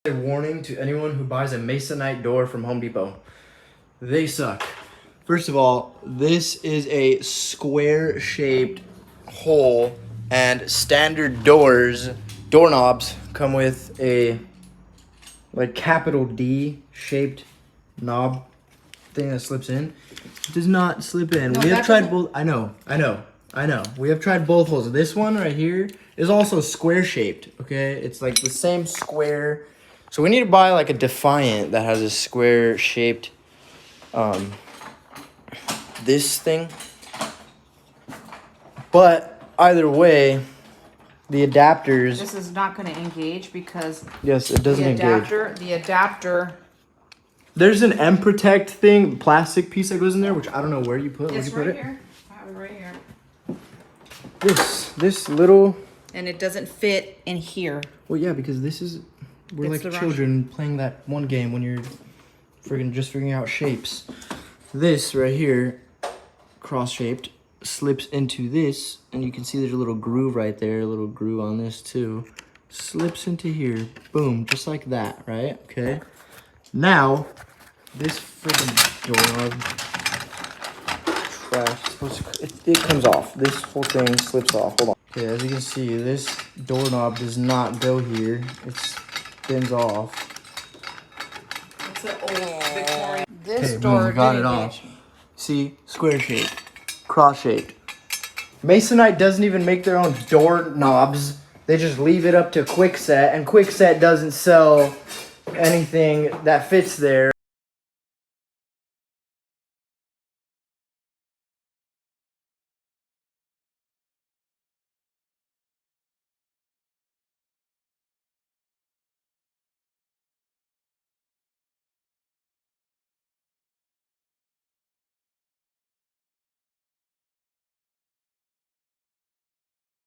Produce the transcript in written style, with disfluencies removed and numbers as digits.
A warning to anyone who buys a Masonite door from Home Depot. They suck. First of all, this is a square-shaped hole, and standard doorknobs come with a like capital D shaped knob thing that slips in. It does not slip in. No, we have tried both. I know. We have tried both holes. This one right here is also square shaped. Okay, it's like the same square. So we need to buy like a Defiant that has a square shaped this thing. But either way, the adapters. This is not going to engage because Yes, it doesn't engage. The adapter. There's an M Protect thing, plastic piece that goes in there, which I don't know where you put. It's Where'd you right put it? here. I have it right here. This little. And it doesn't fit in here. Well, yeah, because this is we're It's like the children playing that one game when you're just figuring out shapes. This right here, cross shaped, slips into this, and you can see there's a little groove right there, a little groove on this too. Slips into here, boom, just like that, right? Okay. Now, this freaking doorknob, trash. It comes off. This whole thing slips off. Hold on. Okay, as you can see, this doorknob does not go here. It spins off. It's an old Victorian. This Okay, door boom, got did it engage. off. See, square shaped, cross shaped. Masonite doesn't even make their own doorknobs. They just leave it up to Kwikset, and Kwikset doesn't sell anything that fits there.